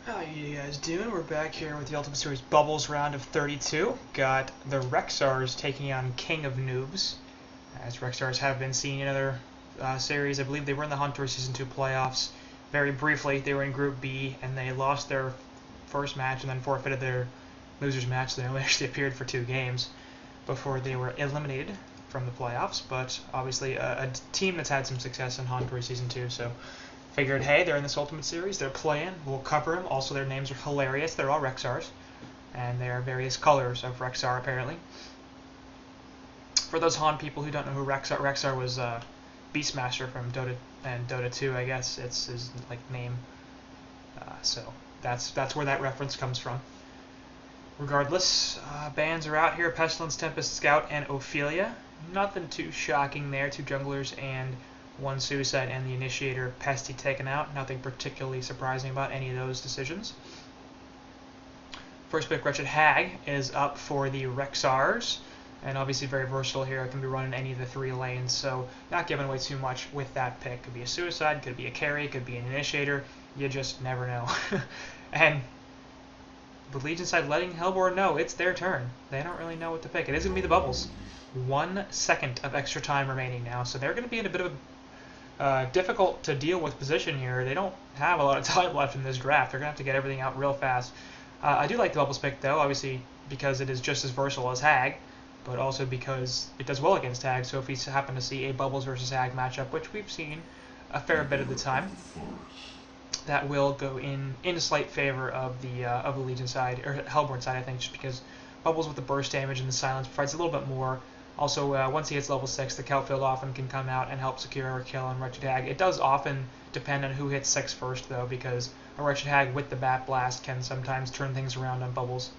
How you guys doing? We're back here with the Ultimate Series Bubbles round of 32. Got the Rexars taking on King of Noobs, as Rexars have been seen in other series. I believe they were in the Hunt Tour Season 2 playoffs. Very briefly, they were in Group B, and they lost their first match and then forfeited their losers match. They only actually appeared for 2 games before they were eliminated from the playoffs, but obviously a team that's had some success in Hunt Tour Season 2, so figured, hey, they're in this Ultimate Series, they're playing, we'll cover them. Also, their names are hilarious. They're all Rexars, and they are various colors of Rexar, apparently. For those Han people who don't know who Rexar was Beastmaster from Dota and Dota 2, I guess. It's his name. So that's where that reference comes from. Regardless, bans are out here. Pestilence, Tempest, Scout, and Ophelia. Nothing too shocking there. 2 junglers and 1 Suicide and the Initiator Pesty taken out. Nothing particularly surprising about any of those decisions. First pick, Wretched Hag, is up for the Rexars, and obviously very versatile here. It can be run in any of the 3 lanes, so not giving away too much with that pick. Could be a Suicide, could be a carry, could be an Initiator. You just never know. And the Legion side letting Hellborn know it's their turn. They don't really know what to pick. It is going to be the Bubbles. 1 second of extra time remaining now, so they're going to be in a bit of a difficult to deal with position here. They don't have a lot of time left in this draft. They're going to have to get everything out real fast. I do like the Bubbles pick, though, obviously because it is just as versatile as Hag, but also because it does well against Hag. So if we happen to see a Bubbles versus Hag matchup, which we've seen a fair bit of the time, that will go in slight favor of the Legion side, or Hellborn side, I think, just because Bubbles with the burst damage and the silence provides a little bit more. Also, once he hits level 6, the Kelp Field often can come out and help secure a kill on Wretched Hag. It does often depend on who hits 6 first, though, because a Wretched Hag with the Bat Blast can sometimes turn things around on Bubbles.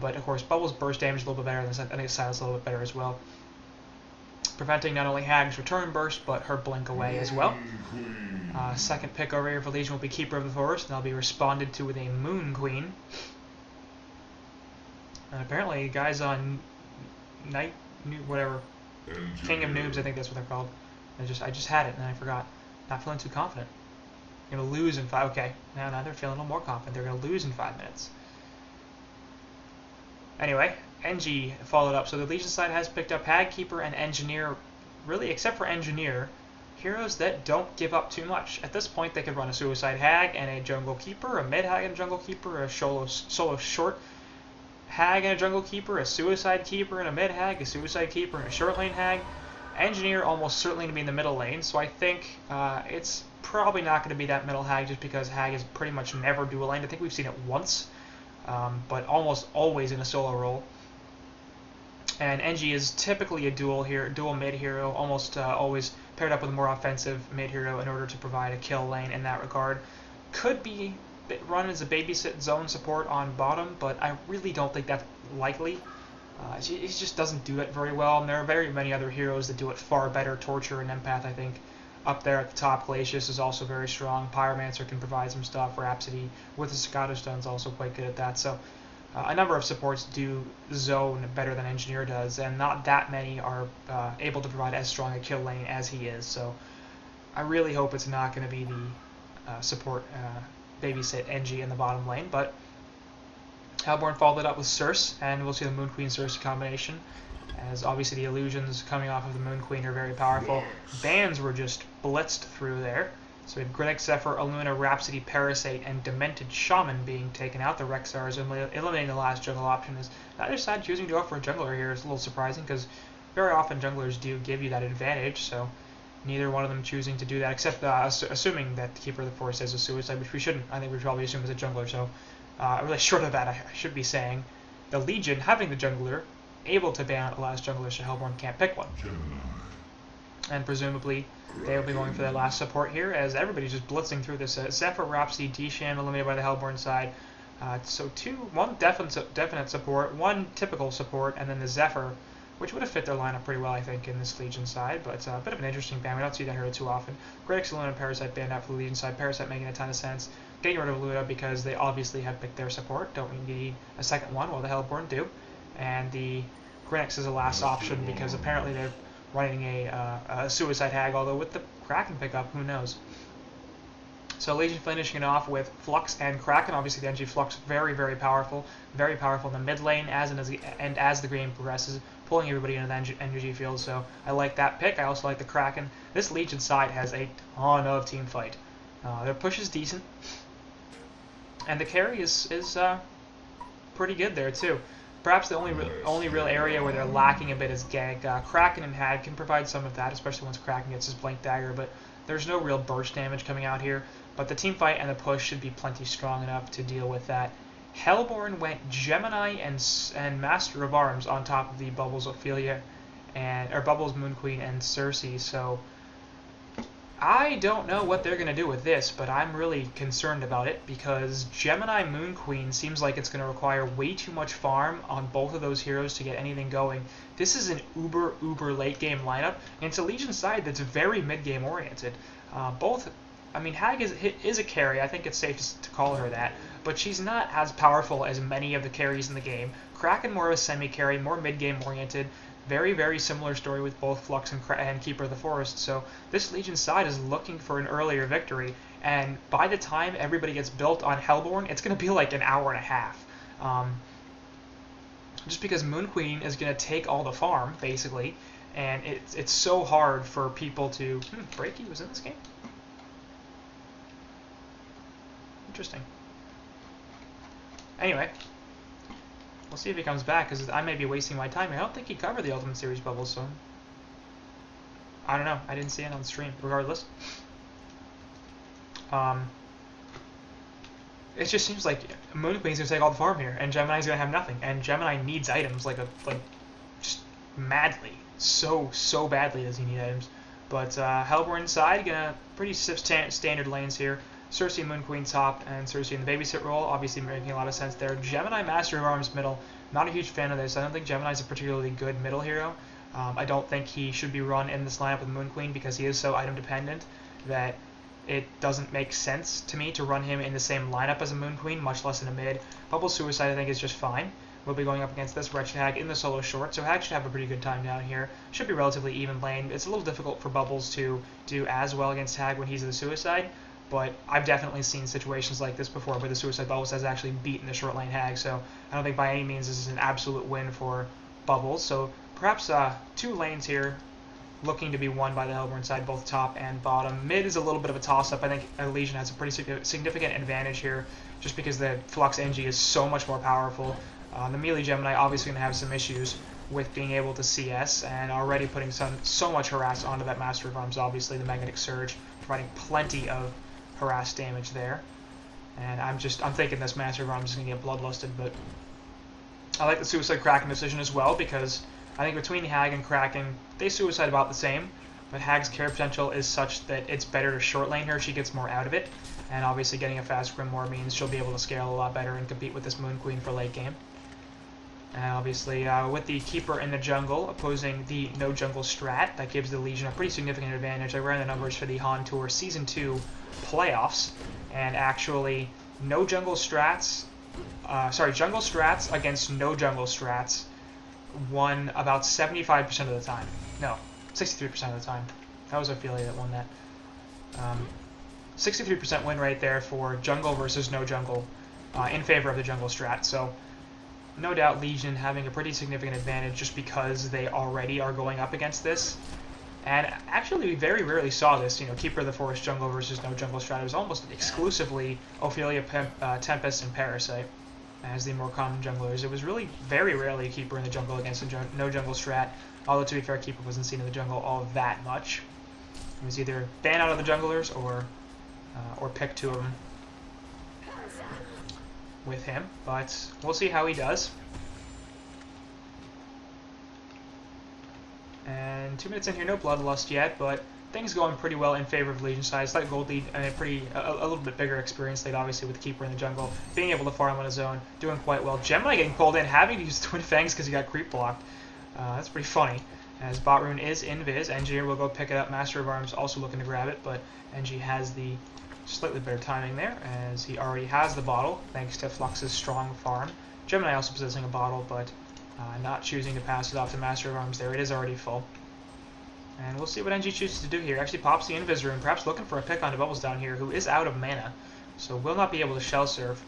But, of course, Bubbles' burst damage a little bit better, and I think silence a little bit better as well. Preventing not only Hag's return burst, but her blink away as well. Second pick over here for Legion will be Keeper of the Forest, and that'll be responded to with a Moon Queen. And apparently, guys on King of Noobs, I think that's what they're called. I just had it and I forgot. Not feeling too confident. Gonna lose in 5. Okay, now they're feeling a little more confident. They're gonna lose in 5 minutes. Anyway, NG followed up. So the Legion side has picked up Hag, Keeper, and Engineer. Really, except for Engineer, heroes that don't give up too much. At this point, they could run a Suicide Hag and a Jungle Keeper, a Mid Hag and a Jungle Keeper, a solo short Hag and a Jungle Keeper, a Suicide Keeper and a Mid Hag, a Suicide Keeper and a Short Lane Hag. Engineer almost certainly going to be in the middle lane, so I think it's probably not going to be that middle Hag just because Hag is pretty much never dual lane. I think we've seen it once, but almost always in a solo role. And NG is typically a dual mid hero, almost always paired up with a more offensive mid hero in order to provide a kill lane in that regard. Could be run as a babysit zone support on bottom, but I really don't think that's likely. He just doesn't do it very well, and there are very many other heroes that do it far better. Torture and Empath, I think, up there at the top. Glacius is also very strong. Pyromancer can provide some stuff. Rhapsody with the Staccato Stun is also quite good at that. So a number of supports do zone better than Engineer does, and not that many are able to provide as strong a kill lane as he is. So I really hope it's not going to be the support babysit NG in the bottom lane, but Hellborn followed it up with Circe, and we'll see the Moon Queen Circe combination, as obviously the illusions coming off of the Moon Queen are very powerful. Bans were just blitzed through there. So we have Grinix, Zephyr, Aluna, Rhapsody, Parasite, and Demented Shaman being taken out. The Rexars eliminating the last jungle option. Is neither side choosing to go for a jungler here is a little surprising, because very often junglers do give you that advantage, so neither one of them choosing to do that, except assuming that the Keeper of the Forest is a Suicide, which we shouldn't. I think we probably assume as a jungler, so really short of that, I should be saying. The Legion, having the jungler, able to ban out the last jungler, so Hellborn can't pick one. And presumably, they will be going for their last support here, as everybody's just blitzing through this. Zephyr, Rhapsody, D-Sham eliminated by the Hellborn side. So one definite support, one typical support, and then the Zephyr, which would have fit their lineup pretty well, I think, in this Legion side, but it's a bit of an interesting ban. We don't see that hero too often. Grinix, Luna, and Parasite banned out for the Legion side. Parasite making a ton of sense. Getting rid of Luna because they obviously have picked their support. Don't we need a second one? Well, the Hellborn do. And the Grinix is a last option because apparently they're running a Suicide Hag, although with the Kraken pickup, who knows. So Legion finishing it off with Flux and Kraken. Obviously the NG Flux very, very powerful in the mid lane as the game progresses, pulling everybody into the energy field. So I like that pick. I also like the Kraken. This Legion side has a ton of team fight. Their push is decent, and the carry is pretty good there too. Perhaps the only real area where they're lacking a bit is Gag. Kraken and Hag can provide some of that, especially once Kraken gets his Blink Dagger, but there's no real burst damage coming out here. But the team fight and the push should be plenty strong enough to deal with that. Hellborn went Gemini and Master of Arms on top of the Bubbles Ophelia, or Bubbles Moon Queen and Cersei, so I don't know what they're going to do with this, but I'm really concerned about it because Gemini Moon Queen seems like it's going to require way too much farm on both of those heroes to get anything going. This is an uber late game lineup, and it's a Legion side that's very mid game oriented. Hag is a carry. I think it's safe to call her that, but she's not as powerful as many of the carries in the game. Kraken more of a semi carry, more mid game oriented. Very, very similar story with both Flux and Keeper of the Forest. So this Legion side is looking for an earlier victory, and by the time everybody gets built on Hellborn, it's going to be like an hour and a half. Just because Moon Queen is going to take all the farm, basically, and it's so hard for people to... Breaky was in this game? Interesting. Anyway. We'll see if he comes back, because I may be wasting my time here. I don't think he covered the Ultimate Series bubbles, so... I don't know. I didn't see it on the stream, regardless. It just seems like Moon Queen's going to take all the farm here, and Gemini's going to have nothing. And Gemini needs items, just madly. So badly does he need items. But Hellborn side, gonna pretty standard lanes here. Cersei Moon Queen top, and Cersei in the babysit role, obviously making a lot of sense there. Gemini Master of Arms middle, not a huge fan of this. I don't think Gemini's a particularly good middle hero. I don't think he should be run in this lineup with Moon Queen because he is so item dependent that it doesn't make sense to me to run him in the same lineup as a Moon Queen, much less in a mid. Bubble Suicide I think is just fine. We'll be going up against this Wretched Hag in the solo short, so Hag should have a pretty good time down here. Should be relatively even lane. It's a little difficult for Bubbles to do as well against Hag when he's in the Suicide, but I've definitely seen situations like this before where the Suicide Bubbles has actually beaten the short lane Hag, so I don't think by any means this is an absolute win for Bubbles. So perhaps two lanes here looking to be won by the Hellborn side, both top and bottom. Mid is a little bit of a toss-up. I think Legion has a pretty significant advantage here just because the Flux NG is so much more powerful. The melee Gemini obviously going to have some issues with being able to CS and already putting so much harass onto that Master of Arms, obviously the Magnetic Surge, providing plenty of harass damage there. And I'm thinking this Master of Arms is going to get bloodlusted, but I like the Suicide Kraken decision as well because I think between Hag and Kraken, they Suicide about the same, but Hag's carry potential is such that it's better to short lane her, she gets more out of it, and obviously getting a fast Grimoire means she'll be able to scale a lot better and compete with this Moon Queen for late game. And obviously, with the Keeper in the jungle opposing the no jungle strat, that gives the Legion a pretty significant advantage. I ran the numbers for the Han Tour Season 2 playoffs, and actually, jungle strats against no jungle strats won about 75% of the time. No, 63% of the time. That was Ophelia that won that. 63% win rate there for jungle versus no jungle in favor of the jungle strat. So no doubt Legion having a pretty significant advantage just because they already are going up against this. And actually we very rarely saw this, Keeper of the Forest jungle versus no jungle strat. It was almost exclusively Ophelia, Tempest, and Parasite as the more common junglers. It was really very rarely a Keeper in the jungle against a no jungle strat, although to be fair, Keeper wasn't seen in the jungle all that much. It was either ban out of the junglers or pick two of them with him, but we'll see how he does. And 2 minutes in here, no bloodlust yet, but things going pretty well in favor of Legion side. Slight gold lead and a little bit bigger experience lead, obviously, with Keeper in the jungle, being able to farm on his own, doing quite well. Gemini getting pulled in, having to use Twin Fangs because he got creep blocked. That's pretty funny. As Bot Rune is invis, Engineer will go pick it up. Master of Arms also looking to grab it, but NG has the slightly better timing there, as he already has the bottle, thanks to Flux's strong farm. Gemini also possessing a bottle, but not choosing to pass it off to Master of Arms there. It is already full. And we'll see what NG chooses to do here. Actually pops the Invis Rune, perhaps looking for a pick onto Bubbles down here, who is out of mana. So will not be able to Shell Serve.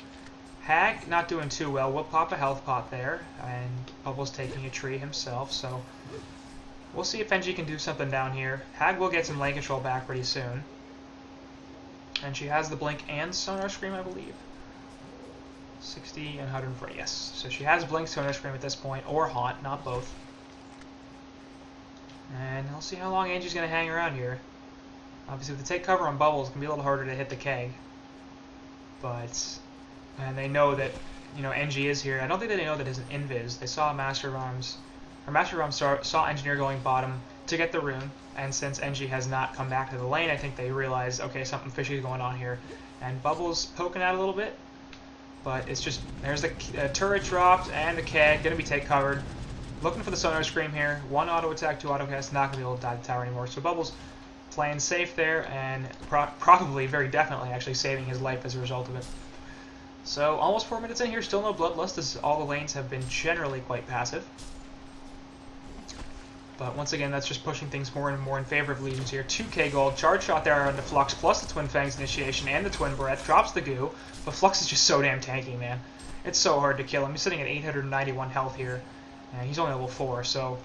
Hag not doing too well. We'll pop a health pot there, and Bubbles taking a tree himself. So we'll see if NG can do something down here. Hag will get some lane control back pretty soon. And she has the Blink and Sonar Scream, I believe. 60 and 140, yes. So she has Blink, Sonar Scream at this point, or Haunt, not both. And we'll see how long Angie's going to hang around here. Obviously, if they take cover on Bubbles, it can be a little harder to hit the keg. But, and they know that, you know, NG is here. I don't think that they know that it's an Invis. They saw Master of Arms, or Master of Arms saw Engineer going bottom to get the rune. And since NG has not come back to the lane, I think they realize, okay, something fishy is going on here. And Bubbles poking out a little bit. But it's just, there's the turret dropped and the keg, going to be take covered. Looking for the Sonar Scream here. One auto attack, two auto cast, not going to be able to die the tower anymore. So Bubbles playing safe there and probably, very definitely, actually saving his life as a result of it. So almost 4 minutes in here, still no Bloodlust, as all the lanes have been generally quite passive. But once again, that's just pushing things more and more in favor of Legions here. 2k gold, charge shot there onto Flux, plus the Twin Fangs initiation and the Twin Breath, drops the goo. But Flux is just so damn tanky, man. It's so hard to kill him. He's sitting at 891 health here. And he's only level 4, so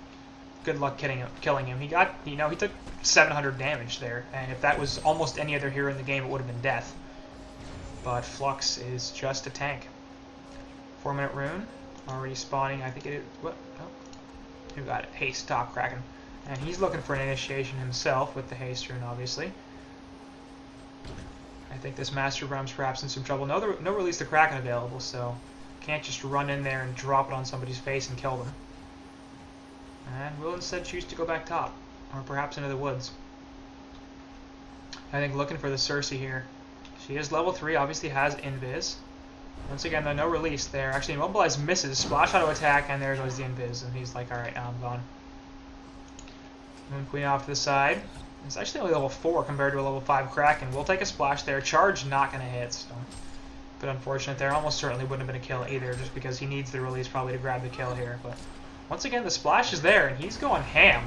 good luck killing him. He got, you know, he took 700 damage there, and if that was almost any other hero in the game, it would have been death. But Flux is just a tank. 4-minute rune, already spawning. I think it is. What? Oh, who got it? Haste, top Kraken, and he's looking for an initiation himself with the haste rune, obviously. I think this Master of Arms perhaps in some trouble. No release the Kraken available, so can't just run in there and drop it on somebody's face and kill them. And will instead choose to go back top, or perhaps into the woods. I think looking for the Cersei here. She is level 3, obviously has Invis. Once again, though, no release there. Actually, Immobilize misses, splash auto attack, and there goes the Invis, and he's like, alright, now I'm gone. Moon Queen off to the side. It's actually only level 4 compared to a level 5 Kraken. We'll take a splash there. Charge not going to hit, so bit unfortunate there. Almost certainly wouldn't have been a kill either, just because he needs the release probably to grab the kill here. But once again, the splash is there, and he's going ham.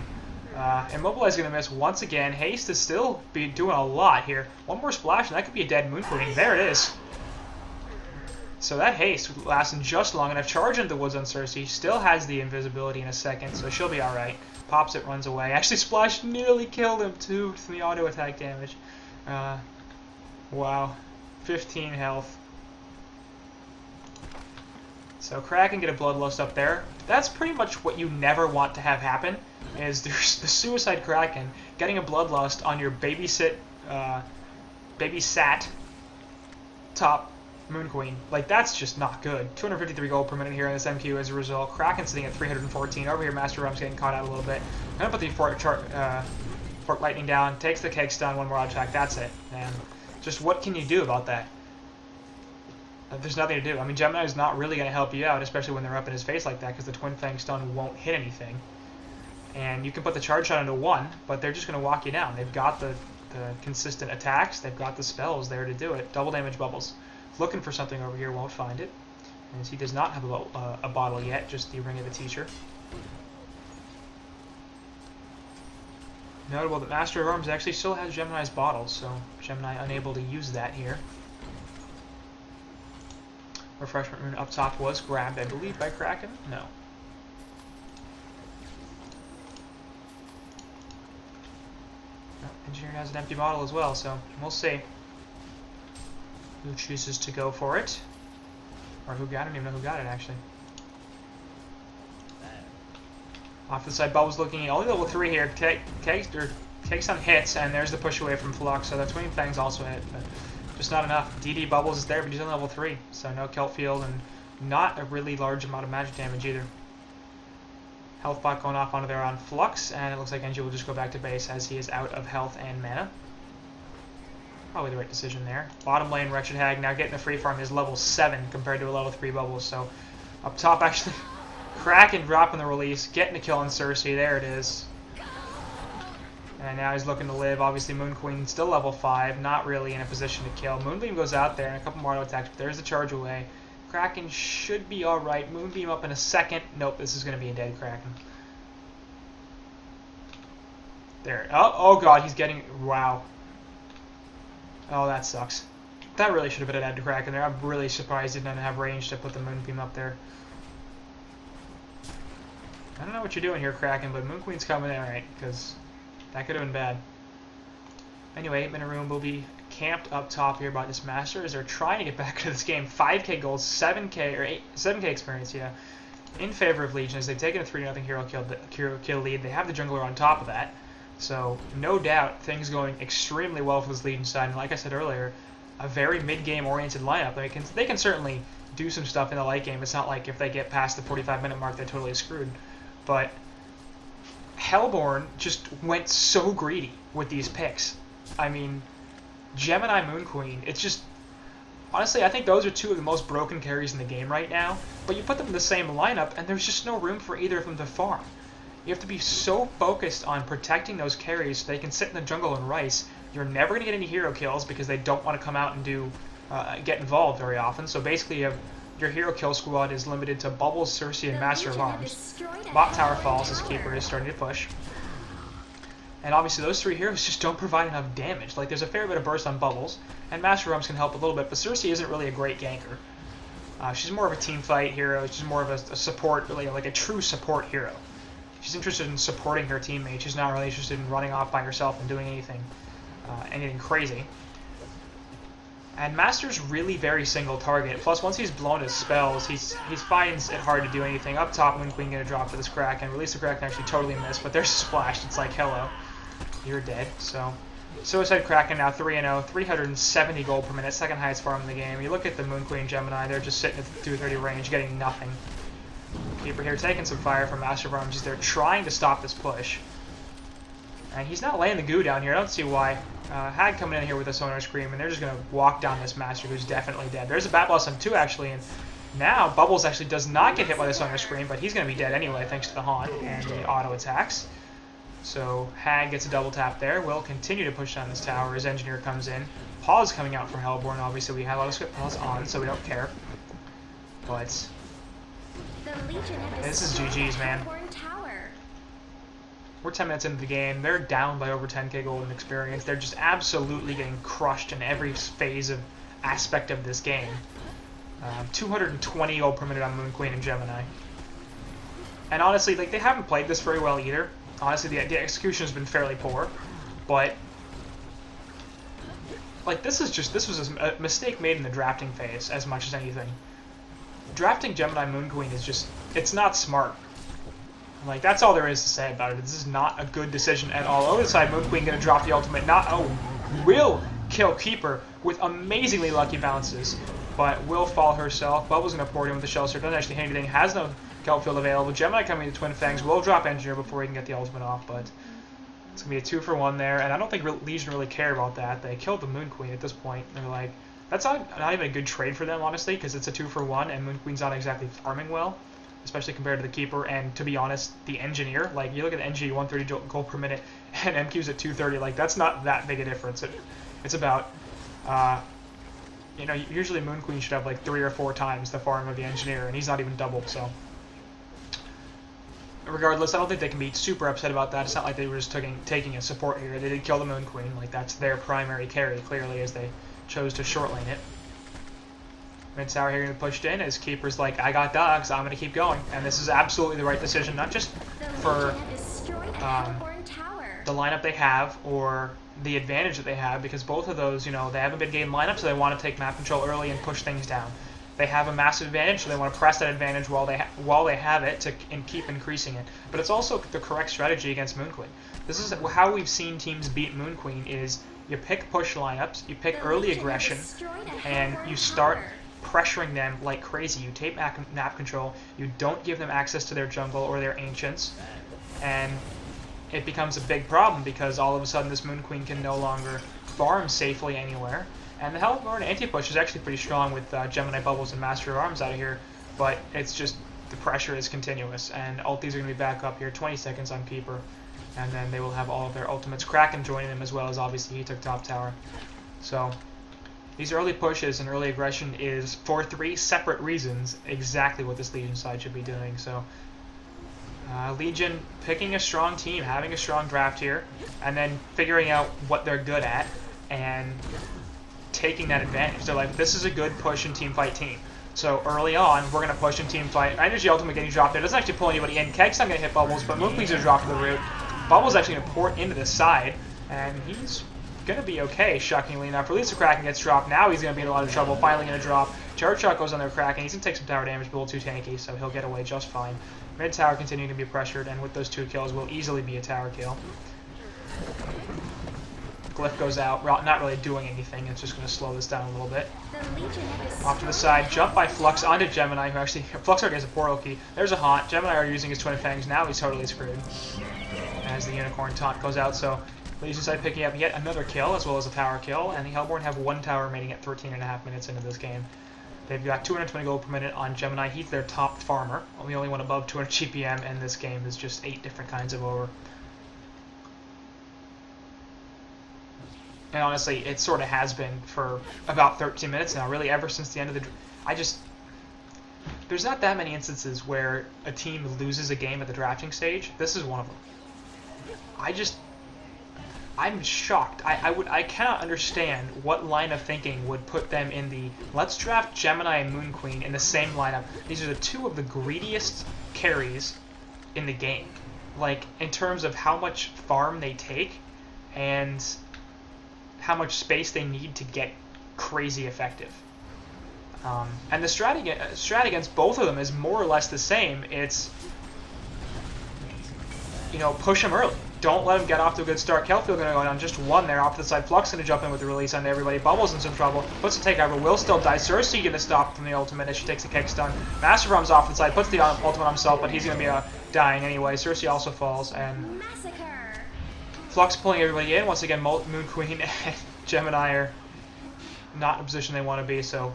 Immobilize is going to miss once again. Haste is still doing a lot here. One more splash, and that could be a dead Moon Queen. There it is. So that haste lasting just long enough. Charge into the woods on Cersei. Still has the invisibility in a second, so she'll be alright. Pops it, runs away. Actually, splash nearly killed him too from the auto attack damage. Wow. 15 health. So Kraken get a Bloodlust up there. That's pretty much what you never want to have happen, is there's the Suicide Kraken getting a Bloodlust on your babysat top Moon Queen. Like, that's just not good. 253 gold per minute here in this MQ as a result. Kraken sitting at 314. Over here, Master Rum's getting caught out a little bit. I'm going to put the Fork Lightning down, takes the keg stun, one more auto attack, that's it. And just what can you do about that? There's nothing to do. I mean, Gemini is not really going to help you out, especially when they're up in his face like that, because the Twin Fang stun won't hit anything. And you can put the charge shot into 1, but they're just going to walk you down. They've got the consistent attacks. They've got the spells there to do it. Double damage Bubbles. Looking for something over here, won't find it. As he does not have a bottle yet, just the Ring of the Teacher. Notable that Master of Arms actually still has Gemini's bottles, so Gemini unable to use that here. Refreshment Rune up top was grabbed, I believe, by Kraken? No. Oh, Engineer has an empty bottle as well, so we'll see who chooses to go for it. Or who got it. I don't even know who got it, actually. Off to the side, Bubbles looking only level 3 here. Takes on hits, and there's the push away from Flux, so the Twin Fangs also hit, but just not enough. DD Bubbles is there, but he's on level 3, so no Kelp Field, and not a really large amount of magic damage either. Health bot going off onto there on Flux, and it looks like Engie will just go back to base as he is out of health and mana. Probably the right decision there. Bottom lane, Wretched Hag now getting the free farm is level 7 compared to a level 3 Bubbles, so up top actually, Kraken dropping the release, getting a kill on Cersei, there it is. And now he's looking to live. Obviously, Moon Queen still level 5, not really in a position to kill. Moonbeam goes out there and a couple more auto attacks, but there's the charge away. Kraken should be alright. Moonbeam up in a second. Nope, this is going to be a dead Kraken. There. Oh god, he's getting... Wow. Oh, that sucks. That really should have been an add to Kraken there. I'm really surprised he didn't have range to put the Moonbeam up there. I don't know what you're doing here, Kraken, but Moon Queen's coming in, right? Because that could have been bad. Anyway, 8-minute room will be camped up top here by this Master as they're trying to get back to this game. 5k gold, 7k experience, yeah, in favor of Legion as they've taken a 3-0 hero kill lead. They have the jungler on top of that. So, no doubt, things going extremely well for this Legion side. And like I said earlier, a very mid-game oriented lineup. They can certainly do some stuff in the late game. It's not like if they get past the 45-minute mark, they're totally screwed. But Hellborn just went so greedy with these picks. I mean, Gemini Moon Queen, it's just... Honestly, I think those are two of the most broken carries in the game right now. But you put them in the same lineup, and there's just no room for either of them to farm. You have to be so focused on protecting those carries so they can sit in the jungle and rice. You're never going to get any hero kills because they don't want to come out and get involved very often. So basically, your hero kill squad is limited to Bubbles, Cersei, and Master of Arms. Bot tower falls as Keeper is starting to push. And obviously those three heroes just don't provide enough damage. Like, there's a fair bit of burst on Bubbles, and Master of Arms can help a little bit, but Cersei isn't really a great ganker. She's more of a team fight hero. She's more of a support, really like a true support hero. She's interested in supporting her teammates. She's not really interested in running off by herself and doing anything crazy. And Master's really very single target. Plus, once he's blown his spells, he finds it hard to do anything. Up top, Moon Queen gonna drop for this Kraken. Release the Kraken actually totally missed, but there's Splash. It's like, hello, you're dead. So, Suicide Kraken now 3-0, 370 gold per minute, second highest farm in the game. You look at the Moon Queen Gemini, they're just sitting at 230 range, getting nothing. Keeper here taking some fire from Master of Arms as they're trying to stop this push. And he's not laying the goo down here. I don't see why. Hag coming in here with a Sonar Scream, and they're just going to walk down this Master who's definitely dead. There's a Bat Blossom too, actually, and now Bubbles actually does not get hit by the Sonar Scream, but he's going to be dead anyway thanks to the Haunt and the auto attacks. So Hag gets a double tap there. Will continue to push down this tower as Engineer comes in. Pause coming out from Hellborn. Obviously, we have auto-script pause on, so we don't care. But this is GG's, man. We're 10 minutes into the game. They're down by over 10k gold in experience. They're just absolutely getting crushed in every phase of aspect of this game. 220 gold per minute on Moon Queen and Gemini. And honestly, like, they haven't played this very well either. Honestly, the execution has been fairly poor. But like, this was a mistake made in the drafting phase as much as anything. Drafting Gemini Moon Queen is just, it's not smart. Like, that's all there is to say about it. This is not a good decision at all. Over the side, Moon Queen going to drop the ultimate. Will kill Keeper with amazingly lucky bounces, but will fall herself. Bubble's going to pour in with the Shell Circle. Doesn't actually hit anything. Has no Kelp Field available. Gemini coming to Twin Fangs. Will drop Engineer before he can get the ultimate off, but it's going to be a 2-for-1 there. And I don't think Legion really care about that. They killed the Moon Queen at this point. They're like, that's not even a good trade for them, honestly, because it's a 2-for-1, and Moon Queen's not exactly farming well, especially compared to the Keeper, and to be honest, the Engineer. Like, you look at the NG, 130 gold per minute, and MQ's at 230, like, that's not that big a difference. It's about, you know, usually Moon Queen should have like 3 or 4 times the farm of the Engineer, and he's not even double, so. Regardless, I don't think they can be super upset about that. It's not like they were just taking a support here. They did kill the Moon Queen, like, that's their primary carry, clearly, as they chose to short lane it. Mid tower here getting pushed in as Keeper's like, I got dogs, I'm going to keep going. And this is absolutely the right decision, not just for the lineup they have or the advantage that they have, because both of those, you know, they have a mid-game lineup, so they want to take map control early and push things down. They have a massive advantage, so they want to press that advantage while they have it and keep increasing it. But it's also the correct strategy against Moon Queen. This is how we've seen teams beat Moon Queen, is you pick push lineups, you pick early aggression, and you start pressuring them like crazy. You take map control, you don't give them access to their jungle or their ancients, and it becomes a big problem because all of a sudden this Moon Queen can no longer farm safely anywhere. And the Hellborn anti-push is actually pretty strong with Gemini Bubbles and Master of Arms out of here, but it's just the pressure is continuous, and ultis are going to be back up here, 20 seconds on Keeper, and then they will have all of their ultimates. Kraken joining them as well, as obviously he took top tower. So these early pushes and early aggression is, for 3 separate reasons, exactly what this Legion side should be doing. So Legion picking a strong team, having a strong draft here, and then figuring out what they're good at and taking that advantage. They're like, this is a good push and team fight team. So early on, we're going to push and team fight. Energy Ultimate getting dropped there. Doesn't actually pull anybody in. Keg's not going to hit Bubbles, but Moonqueen's going to drop to the root. Bubbles actually going to port into the side, and he's going to be okay, shockingly enough. Release the Kraken gets dropped. Now he's going to be in a lot of trouble. Finally going to drop. Charge Shot goes on their Kraken. He's going to take some tower damage, but a little too tanky, so he'll get away just fine. Mid tower continuing to be pressured, and with those 2 kills will easily be a tower kill. Glyph goes out, not really doing anything. It's just going to slow this down a little bit. Off to the side, jump by Flux onto Gemini, who actually, Flux already has a portal key. There's a haunt. Gemini already using his Twin Fangs. Now he's totally screwed as the Unicorn taunt goes out. So Legion side picking up yet another kill as well as a tower kill, and the Hellborn have 1 tower remaining at 13.5 minutes into this game. They've got 220 gold per minute on Gemini. He's their top farmer. The only one above 200 GPM, and this game is just 8 different kinds of over. And honestly, it sort of has been for about 13 minutes now, really, ever since the end of the... There's not that many instances where a team loses a game at the drafting stage. This is one of them. I'm shocked. I cannot understand what line of thinking would put them in the let's draft Gemini and Moon Queen in the same lineup. These are the 2 of the greediest carries in the game. Like, in terms of how much farm they take and how much space they need to get crazy effective. And the strat against both of them is more or less the same. It's, you know, push them early. Don't let him get off to a good start. Kelfield going to go down just 1 there off to the side. Flux going to jump in with the release onto everybody. Bubbles in some trouble. Puts the takeover. Will still die. Cersei going to stop from the ultimate as she takes a Keg stun. Master Rum's off to the side. Puts the ultimate on himself, but he's going to be dying anyway. Cersei also falls. And Flux pulling everybody in. Once again, Moon Queen and Gemini are not in a position they want to be, so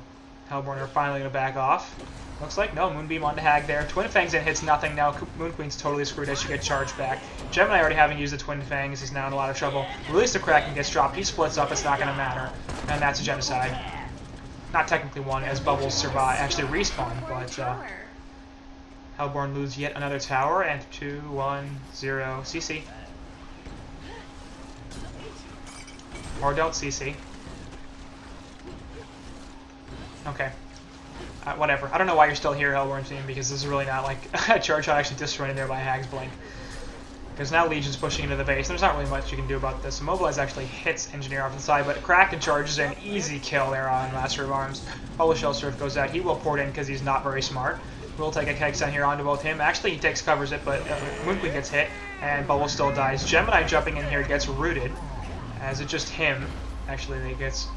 Hellborn are finally going to back off. Looks like, no, Moonbeam onto Hag there. Twin Fangs in, hits nothing. Now Moon Queen's totally screwed as she gets charged back. Gemini, already having used the Twin Fangs, is now in a lot of trouble. Release the Kraken, gets dropped. He splits up, it's not going to matter. And that's a genocide. Not technically one, as Bubbles survive, actually respawn, but Hellborn lose yet another tower, and 2-1-0 CC. Or don't CC. Okay. Whatever. I don't know why you're still here, Hellborn team, because this is really not like a charge shot actually destroyed there by Hag's Blink. Because now Legion's pushing into the base. There's not really much you can do about this. Immobilize actually hits Engineer off the side, but Kraken charges in. Easy kill there on Master of Arms. Holy Shell Surf goes out. He will port in because he's not very smart. We'll take a Keg stun here onto both him. Actually, he takes covers it, but Moonqueen gets hit, and Bubble still dies. Gemini jumping in here gets rooted, as it's just him, actually, that gets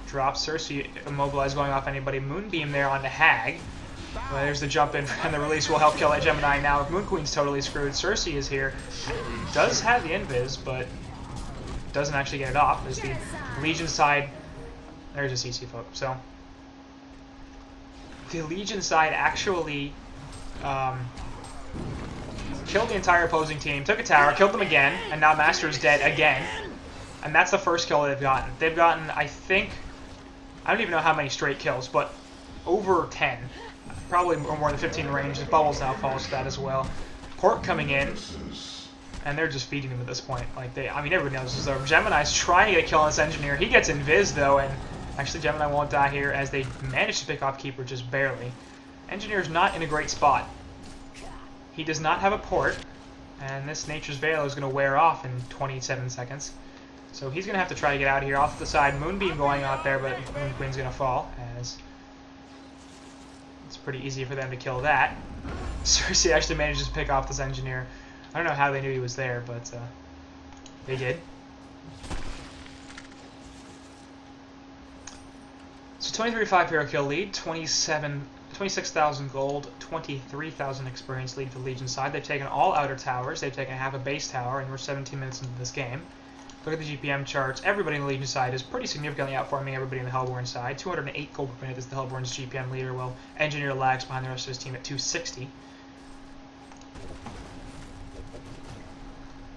dropped. Cersei immobilized going off anybody. Moonbeam there on the Hag. Well, there's the jump in, and the release will help kill that Gemini now. Moon Queen's totally screwed. Cersei is here. Does have the invis, but doesn't actually get it off. As the Legion side, there's a CC folk. So the Legion side actually killed the entire opposing team, took a tower, killed them again, and now Master is dead again. And that's the first kill they've gotten. They've gotten, I think, I don't even know how many straight kills, but over 10. Probably more than 15 range. The Bubbles now falls to that as well. Port coming in, and they're just feeding him at this point. Like I mean, everybody knows this though. Gemini's trying to get a kill on this Engineer. He gets invis though, and actually Gemini won't die here as they manage to pick off Keeper just barely. Engineer's not in a great spot. He does not have a port, and this Nature's Veil is going to wear off in 27 seconds. So he's going to have to try to get out of here. Off to the side, Moonbeam going out there, but Moon Queen's going to fall, as it's pretty easy for them to kill that. Cersei actually manages to pick off this Engineer. I don't know how they knew he was there, but they did. So 23-5 hero kill lead, 26,000 gold, 23,000 experience lead for the Legion side. They've taken all outer towers. They've taken half a base tower, and we're 17 minutes into this game. Look at the GPM charts. Everybody in the Legion side is pretty significantly outfarming everybody in the Hellborn side. 208 gold per minute is the Hellborn's GPM leader, while Engineer lags behind the rest of his team at 260.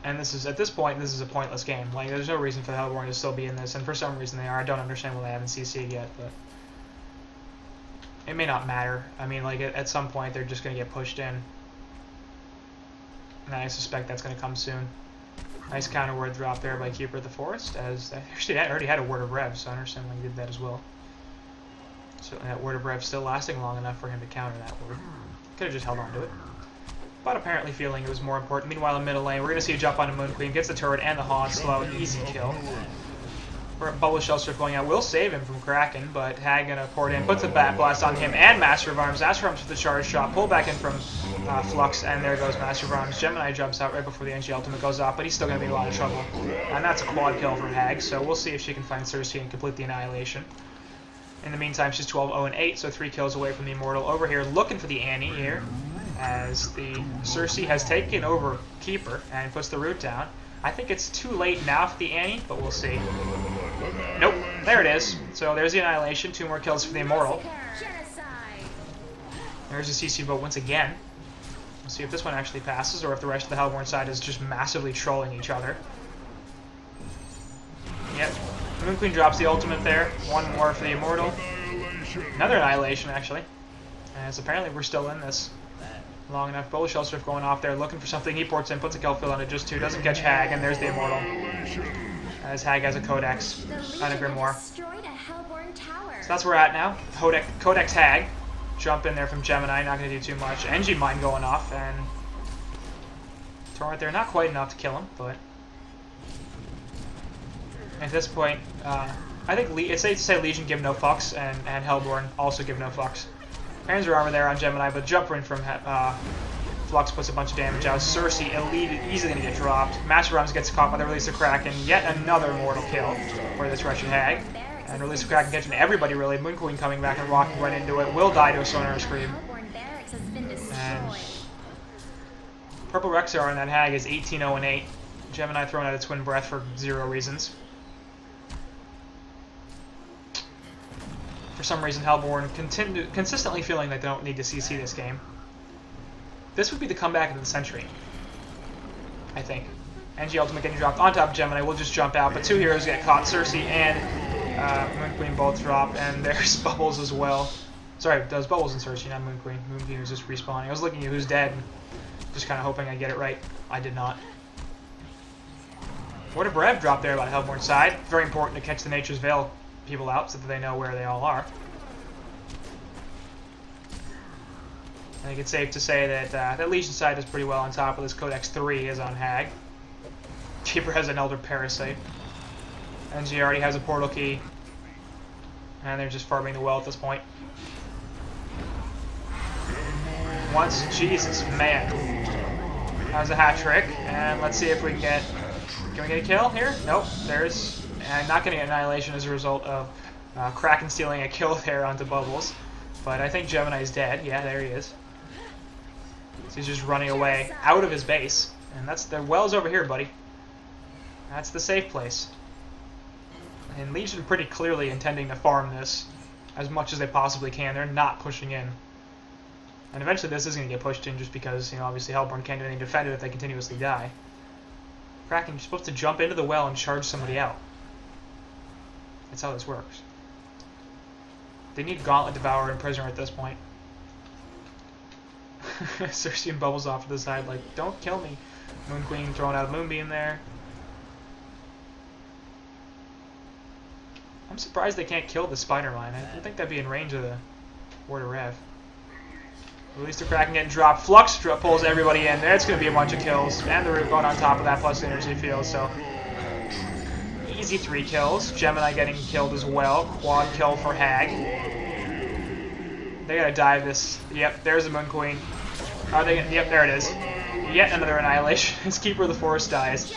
And this is, at this point, this is a pointless game. Like, there's no reason for the Hellborn to still be in this, and for some reason they are. I don't understand why they haven't CC'd yet, but it may not matter. I mean, like, at some point they're just going to get pushed in. And I suspect that's going to come soon. Nice counter word drop there by Keeper of the Forest, as actually I already had a Word of Rev, so I understand why he did that as well. Certainly that Word of Rev still lasting long enough for him to counter that word. Could have just held on to it. But apparently feeling it was more important. Meanwhile, in middle lane, we're going to see a jump onto Moon Queen, gets the turret and the Haunt, slow, easy kill. Bubble Shell Strip going out will save him from Kraken, but Hag gonna port in, puts a Bat Blast on him and Master of Arms. Master of Arms with the charge shot, pull back in from Flux, and there goes Master of Arms. Gemini jumps out right before the NG ultimate goes off, but he's still gonna be in a lot of trouble. And that's a quad kill from Hag, so we'll see if she can find Cersei and complete the annihilation. In the meantime, she's 12-0-8, so 3 kills away from the Immortal. Over here, looking for the Annie here, as the Cersei has taken over Keeper and puts the root down. I think it's too late now for the Annie, but we'll see. Nope, there it is. So there's the annihilation. 2 more kills for the Immortal. There's the CC vote once again. We'll see if this one actually passes, or if the rest of the Hellborn side is just massively trolling each other. Yep. Moon Queen drops the ultimate there. 1 more for the Immortal. Another annihilation, actually. As apparently we're still in this long enough. Bullet Shell Strip going off there, looking for something. He ports in, puts a kill field on it, just 2. Doesn't catch Hag, and there's the Immortal. As Hag has a Codex and a Grimoire. So that's where we're at now. Codex Hag. Jump in there from Gemini, not going to do too much. NG Mine going off, and Torrent there, not quite enough to kill him, but at this point, I think it's safe to say Legion give no fucks, and Hellborn also give no fucks. Hands are armor there on Gemini, but jumper in from Flux puts a bunch of damage out. Cersei easily going to get dropped. Master Arms gets caught by the release of Kraken. Yet another mortal kill for this Russian Hag. And release of Kraken catching everybody really. Moon Queen coming back and walking right into it. Will die to a Sonar Scream. And Purple Rexar on that Hag is 18-0-8. Gemini throwing out a Twin Breath for 0 reasons. For some reason, Hellborn consistently feeling that they don't need to CC this game. This would be the comeback of the century, I think. NG Ultimate getting dropped on top of Gemini. We'll just jump out, but 2 heroes get caught. Cersei and Moon Queen both drop, and there's Bubbles as well. Sorry, there's Bubbles and Cersei, not Moon Queen. Moon Queen was just respawning. I was looking at who's dead, and just kind of hoping I get it right. I did not. Word of Rev dropped there by the Hellborn side. Very important to catch the Nature's Veil people out so that they know where they all are. I think it's safe to say that that Legion side is pretty well on top of this. Codex 3 is on Hag. Keeper has an Elder Parasite. NG already has a portal key. And they're just farming the well at this point. Once, Jesus, man. That was a hat trick. And let's see if we can get... Can we get a kill here? Nope. There's... And not getting Annihilation as a result of Kraken stealing a kill there onto Bubbles. But I think Gemini's dead. Yeah, there he is. So he's just running away out of his base. And that's the well's over here, buddy. That's the safe place. And Legion pretty clearly intending to farm this as much as they possibly can. They're not pushing in. And eventually this is going to get pushed in just because, you know, obviously Hellborn can't do anything to defend it if they continuously die. Kraken, you're supposed to jump into the well and charge somebody out. That's how this works. They need Gauntlet, Devourer, and Prisoner at this point. Cersei and Bubbles off to the side like, don't kill me. Moon Queen throwing out a Moonbeam there. I'm surprised they can't kill the Spider Mine. I don't think that'd be in range of the Word of Rev. Release the Kraken getting dropped. Flux pulls everybody in. There's going to be a bunch of kills. And the Root going on top of that plus the energy field. So easy 3 kills. Gemini getting killed as well. Quad kill for Hag. They gotta dive this. Yep, there's the Moon Queen. Are they? Yep, there it is. Yet another annihilation. His Keeper of the Forest dies.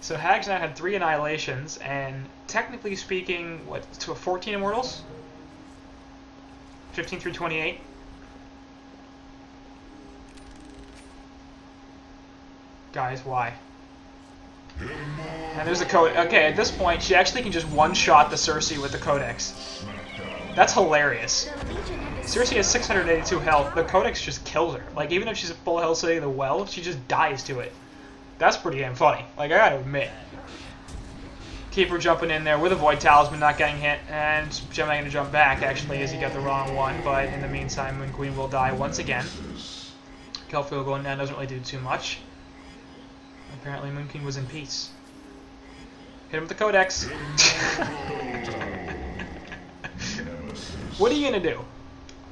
So Hag's now had 3 annihilations, and technically speaking, what, to 14 immortals? 15 through 28. Guys, why? And there's the code. Okay, at this point, she actually can just one-shot the Cersei with the Codex. That's hilarious. Cersei has 682 health. The Codex just kills her. Like, even if she's at full health sitting in the well, she just dies to it. That's pretty damn funny. Like, I gotta admit. Keeper jumping in there with a Void Talisman, not getting hit, and Gemini gonna jump back, actually, as he got the wrong one. But in the meantime, Moon Queen will die once again. Kelfield going down doesn't really do too much. Apparently Moon King was in peace. Hit him with the Codex. What are you gonna do?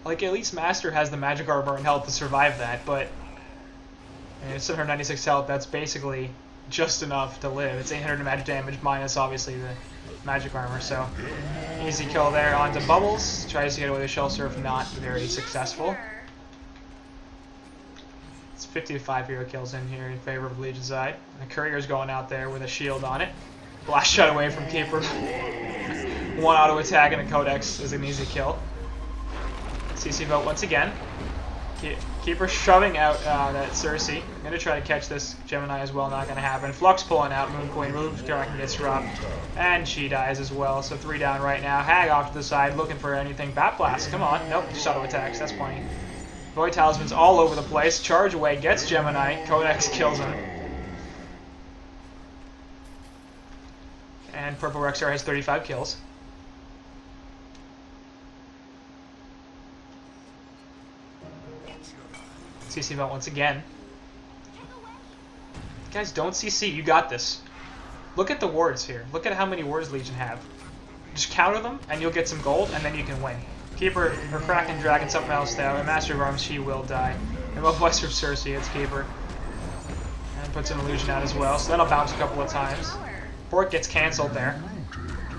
Like, at least Master has the magic armor and health to survive that, but it's 796 health. That's basically just enough to live. It's 800 magic damage minus obviously the magic armor. So easy kill there. Onto Bubbles. Tries to get away with Shell Surf. Not very successful. It's 55 hero kills in here in favor of the Legion side. And the Courier's going out there with a shield on it. Blast shot away from Keeper. One auto attack and a Codex is an easy kill. CC vote once again. Keeper shoving out that Cersei. I'm going to try to catch this Gemini as well, not going to happen. Flux pulling out, Moon Queen, Ruby's Kraken gets dropped, and she dies as well. So 3 down right now. Hag off to the side, looking for anything. Bat Blast, come on. Nope, just auto attacks, that's plenty. Void Talisman's all over the place. Charge away, gets Gemini. Codex kills him. And Purple Rexar has 35 kills. CC mount once again. Guys, don't CC. You got this. Look at the wards here. Look at how many wards Legion have. Just counter them, and you'll get some gold, and then you can win. Keeper, or Kraken, Dragon, something else down. And Master of Arms, she will die. And both West from Cersei, it's Keeper. And puts an illusion out as well, so that'll bounce a couple of times. Bork gets cancelled there.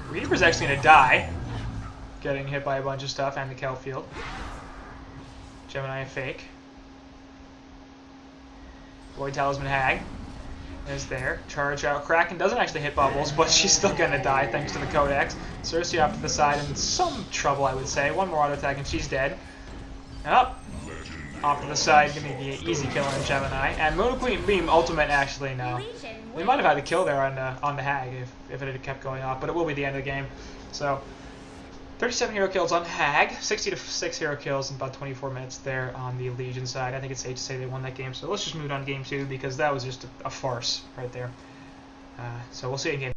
Reaper's actually going to die. Getting hit by a bunch of stuff, and the Kelfield. Gemini fake. Void Talisman Hag is there. Charge out. Kraken doesn't actually hit Bubbles, but she's still going to die thanks to the Codex. Cersei off to the side in some trouble, I would say. One more auto attack and she's dead. And up. Off to the side, give me the easy kill on Gemini. And Moon Queen Beam Ultimate, actually, no. We might have had a kill there on the Hag if it had kept going off, but it will be the end of the game. So, 37 hero kills on Hag, 66 hero kills in about 24 minutes there on the Legion side. I think it's safe to say they won that game. So let's just move on to game 2 because that was just a farce right there. So we'll see you in game